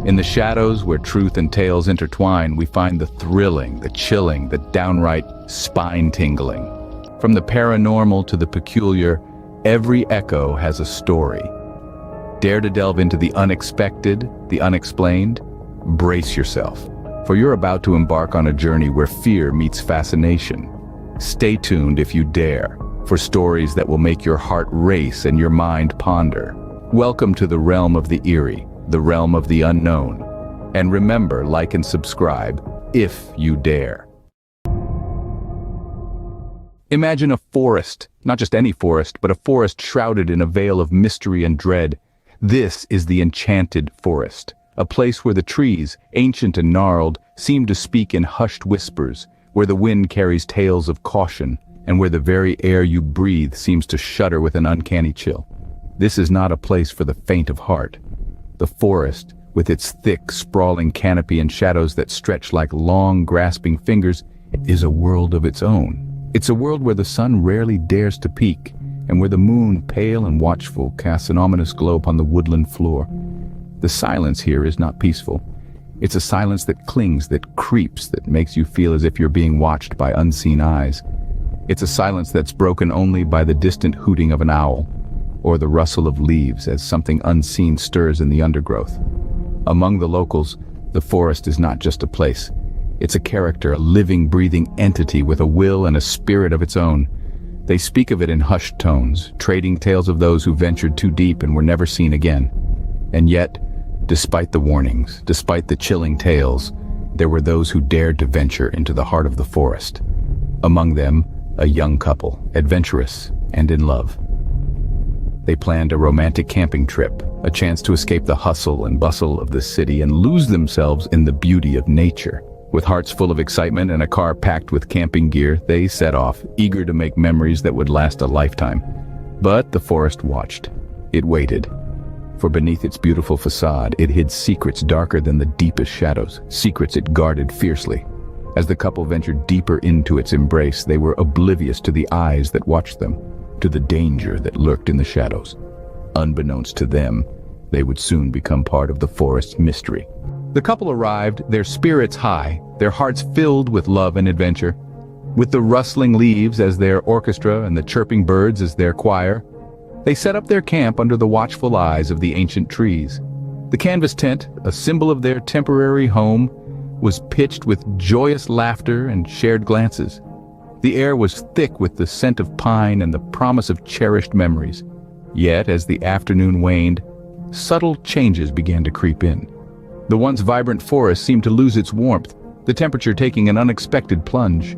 In the shadows where truth and tales intertwine, we find the thrilling, the chilling, the downright spine-tingling. From the paranormal to the peculiar, every echo has a story. Dare to delve into the unexpected, the unexplained? Brace yourself, for you're about to embark on a journey where fear meets fascination. Stay tuned if you dare, for stories that will make your heart race and your mind ponder. Welcome to the realm of the eerie, the realm of the unknown. And remember, like and subscribe, if you dare. Imagine a forest, not just any forest, but a forest shrouded in a veil of mystery and dread. This is the enchanted forest, a place where the trees, ancient and gnarled, seem to speak in hushed whispers, where the wind carries tales of caution, and where the very air you breathe seems to shudder with an uncanny chill. This is not a place for the faint of heart. The forest, with its thick, sprawling canopy and shadows that stretch like long, grasping fingers, is a world of its own. It's a world where the sun rarely dares to peek, and where the moon, pale and watchful, casts an ominous glow upon the woodland floor. The silence here is not peaceful. It's a silence that clings, that creeps, that makes you feel as if you're being watched by unseen eyes. It's a silence that's broken only by the distant hooting of an owl, or the rustle of leaves as something unseen stirs in the undergrowth. Among the locals, the forest is not just a place. It's a character, a living, breathing entity with a will and a spirit of its own. They speak of it in hushed tones, trading tales of those who ventured too deep and were never seen again. And yet, despite the warnings, despite the chilling tales, there were those who dared to venture into the heart of the forest. Among them, a young couple, adventurous and in love. They planned a romantic camping trip, a chance to escape the hustle and bustle of the city and lose themselves in the beauty of nature. With hearts full of excitement and a car packed with camping gear, they set off, eager to make memories that would last a lifetime. But the forest watched. It waited. For beneath its beautiful facade, it hid secrets darker than the deepest shadows, secrets it guarded fiercely. As the couple ventured deeper into its embrace, they were oblivious to the eyes that watched them, to the danger that lurked in the shadows. Unbeknownst to them, they would soon become part of the forest's mystery. The couple arrived, their spirits high, their hearts filled with love and adventure. With the rustling leaves as their orchestra and the chirping birds as their choir, they set up their camp under the watchful eyes of the ancient trees. The canvas tent, a symbol of their temporary home, was pitched with joyous laughter and shared glances. The air was thick with the scent of pine and the promise of cherished memories. Yet, as the afternoon waned, subtle changes began to creep in. The once vibrant forest seemed to lose its warmth, the temperature taking an unexpected plunge.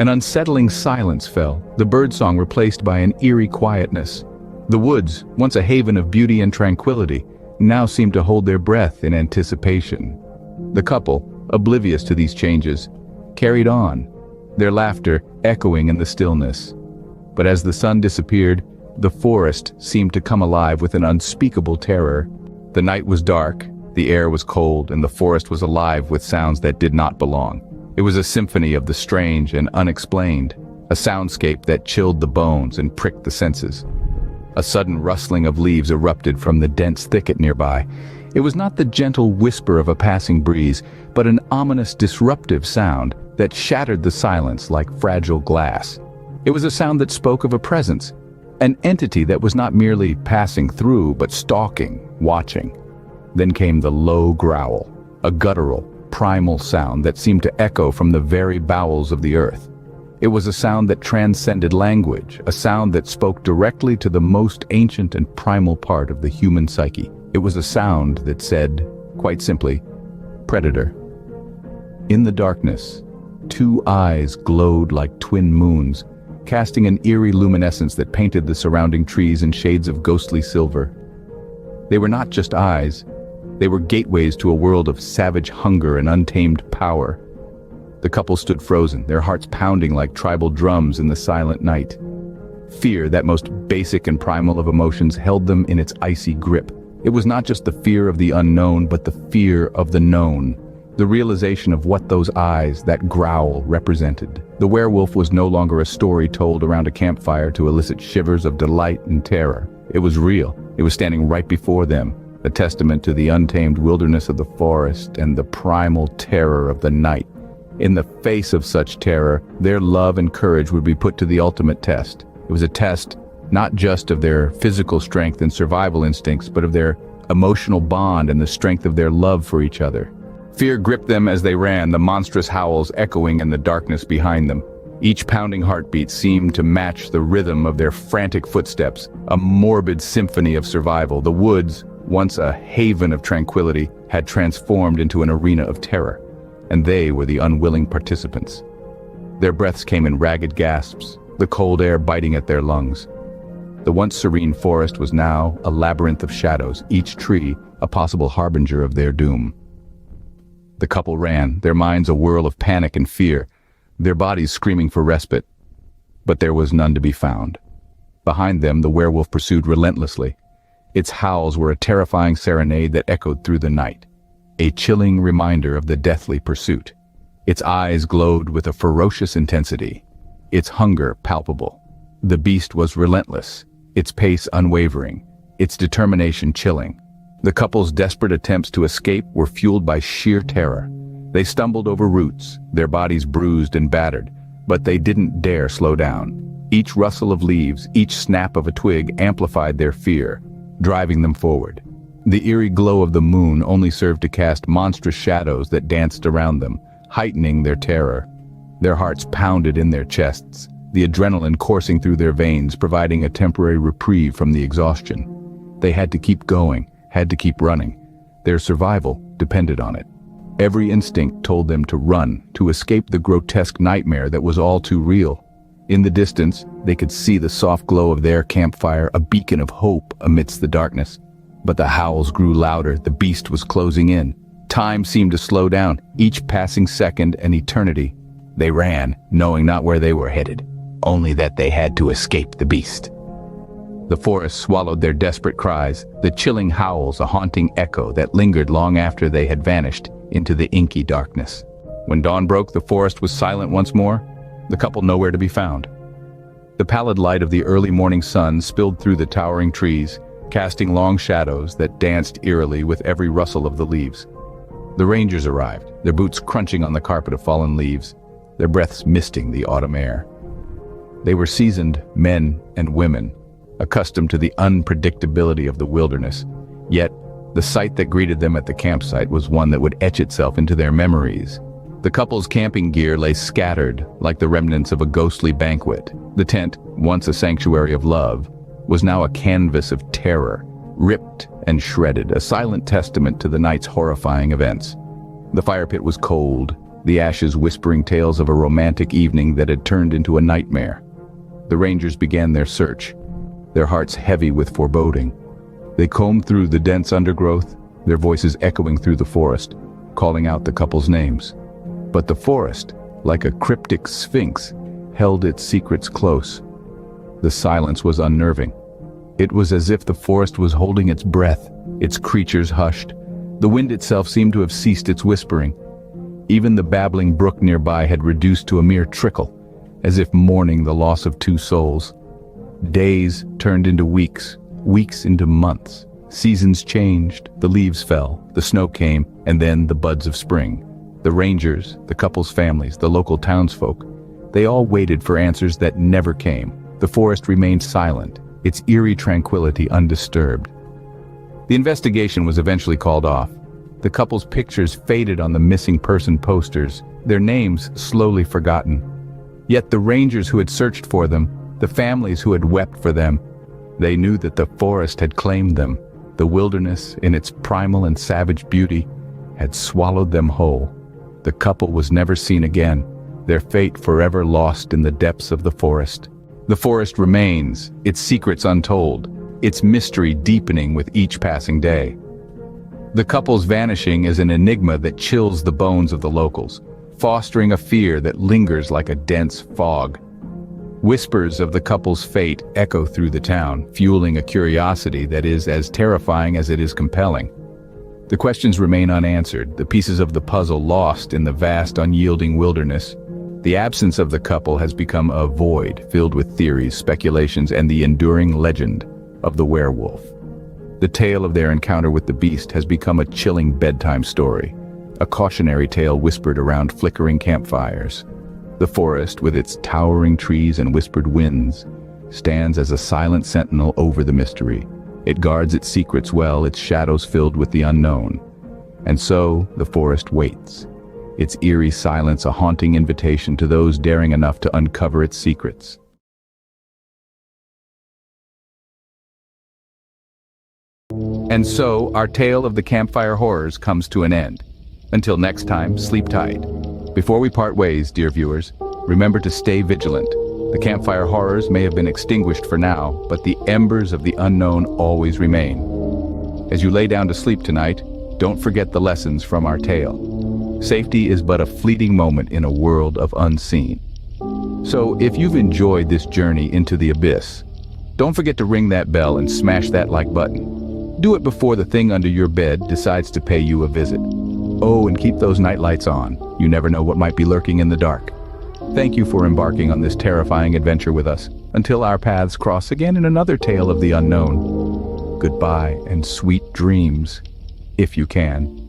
An unsettling silence fell, the birdsong replaced by an eerie quietness. The woods, once a haven of beauty and tranquility, now seemed to hold their breath in anticipation. The couple, oblivious to these changes, carried on, their laughter echoing in the stillness. But as the sun disappeared, the forest seemed to come alive with an unspeakable terror. The night was dark, the air was cold, and the forest was alive with sounds that did not belong. It was a symphony of the strange and unexplained, a soundscape that chilled the bones and pricked the senses. A sudden rustling of leaves erupted from the dense thicket nearby. It was not the gentle whisper of a passing breeze, but an ominous, disruptive sound that shattered the silence like fragile glass. It was a sound that spoke of a presence, an entity that was not merely passing through, but stalking, watching. Then came the low growl, a guttural, primal sound that seemed to echo from the very bowels of the earth. It was a sound that transcended language, a sound that spoke directly to the most ancient and primal part of the human psyche. It was a sound that said, quite simply, predator. In the darkness, two eyes glowed like twin moons, casting an eerie luminescence that painted the surrounding trees in shades of ghostly silver. They were not just eyes. They were gateways to a world of savage hunger and untamed power. The couple stood frozen, their hearts pounding like tribal drums in the silent night. Fear, that most basic and primal of emotions, held them in its icy grip. It was not just the fear of the unknown, but the fear of the known. The realization of what those eyes, that growl, represented. The werewolf was no longer a story told around a campfire to elicit shivers of delight and terror. It was real. It was standing right before them, a testament to the untamed wilderness of the forest and the primal terror of the night. In the face of such terror, their love and courage would be put to the ultimate test. It was a test not just of their physical strength and survival instincts, but of their emotional bond and the strength of their love for each other. Fear gripped them as they ran, the monstrous howls echoing in the darkness behind them. Each pounding heartbeat seemed to match the rhythm of their frantic footsteps, a morbid symphony of survival. The woods, once a haven of tranquility, had transformed into an arena of terror, and they were the unwilling participants. Their breaths came in ragged gasps, the cold air biting at their lungs. The once serene forest was now a labyrinth of shadows, each tree a possible harbinger of their doom. The couple ran, their minds a whirl of panic and fear, their bodies screaming for respite. But there was none to be found. Behind them, the werewolf pursued relentlessly. Its howls were a terrifying serenade that echoed through the night, a chilling reminder of the deathly pursuit. Its eyes glowed with a ferocious intensity, its hunger palpable. The beast was relentless, its pace unwavering, its determination chilling. The couple's desperate attempts to escape were fueled by sheer terror. They stumbled over roots, their bodies bruised and battered, but they didn't dare slow down. Each rustle of leaves, each snap of a twig amplified their fear, driving them forward. The eerie glow of the moon only served to cast monstrous shadows that danced around them, heightening their terror. Their hearts pounded in their chests, the adrenaline coursing through their veins, providing a temporary reprieve from the exhaustion. They had to keep going, had to keep running. Their survival depended on it. Every instinct told them to run, to escape the grotesque nightmare that was all too real. In the distance, they could see the soft glow of their campfire, a beacon of hope amidst the darkness. But the howls grew louder, the beast was closing in. Time seemed to slow down, each passing second an eternity. They ran, knowing not where they were headed, only that they had to escape the beast. The forest swallowed their desperate cries, the chilling howls a haunting echo that lingered long after they had vanished into the inky darkness. When dawn broke, the forest was silent once more, the couple nowhere to be found. The pallid light of the early morning sun spilled through the towering trees, casting long shadows that danced eerily with every rustle of the leaves. The rangers arrived, their boots crunching on the carpet of fallen leaves, their breaths misting the autumn air. They were seasoned men and women, accustomed to the unpredictability of the wilderness, yet the sight that greeted them at the campsite was one that would etch itself into their memories. The couple's camping gear lay scattered like the remnants of a ghostly banquet. The tent, once a sanctuary of love, was now a canvas of terror, ripped and shredded, a silent testament to the night's horrifying events. The fire pit was cold, the ashes whispering tales of a romantic evening that had turned into a nightmare. The rangers began their search, their hearts heavy with foreboding. They combed through the dense undergrowth, their voices echoing through the forest, calling out the couple's names. But the forest, like a cryptic sphinx, held its secrets close. The silence was unnerving. It was as if the forest was holding its breath, its creatures hushed. The wind itself seemed to have ceased its whispering. Even the babbling brook nearby had reduced to a mere trickle, as if mourning the loss of two souls. Days turned into weeks, weeks into months. Seasons changed, the leaves fell, the snow came, and then the buds of spring. The rangers, the couple's families, the local townsfolk, they all waited for answers that never came. The forest remained silent, its eerie tranquility undisturbed. The investigation was eventually called off. The couple's pictures faded on the missing person posters, their names slowly forgotten. Yet the rangers who had searched for them, the families who had wept for them, they knew that the forest had claimed them. The wilderness, in its primal and savage beauty, had swallowed them whole. The couple was never seen again, their fate forever lost in the depths of the forest. The forest remains, its secrets untold, its mystery deepening with each passing day. The couple's vanishing is an enigma that chills the bones of the locals, fostering a fear that lingers like a dense fog. Whispers of the couple's fate echo through the town, fueling a curiosity that is as terrifying as it is compelling. The questions remain unanswered, the pieces of the puzzle lost in the vast, unyielding wilderness. The absence of the couple has become a void filled with theories, speculations, and the enduring legend of the werewolf. The tale of their encounter with the beast has become a chilling bedtime story, a cautionary tale whispered around flickering campfires. The forest, with its towering trees and whispered winds, stands as a silent sentinel over the mystery. It guards its secrets well, its shadows filled with the unknown. And so, the forest waits, its eerie silence a haunting invitation to those daring enough to uncover its secrets. And so, our tale of the Campfire Horrors comes to an end. Until next time, sleep tight. Before we part ways, dear viewers, remember to stay vigilant. The Campfire Horrors may have been extinguished for now, but the embers of the unknown always remain. As you lay down to sleep tonight, don't forget the lessons from our tale. Safety is but a fleeting moment in a world of unseen. So, if you've enjoyed this journey into the abyss, don't forget to ring that bell and smash that like button. Do it before the thing under your bed decides to pay you a visit. Oh, and keep those night lights on. You never know what might be lurking in the dark. Thank you for embarking on this terrifying adventure with us. Until our paths cross again in another tale of the unknown. Goodbye and sweet dreams, if you can.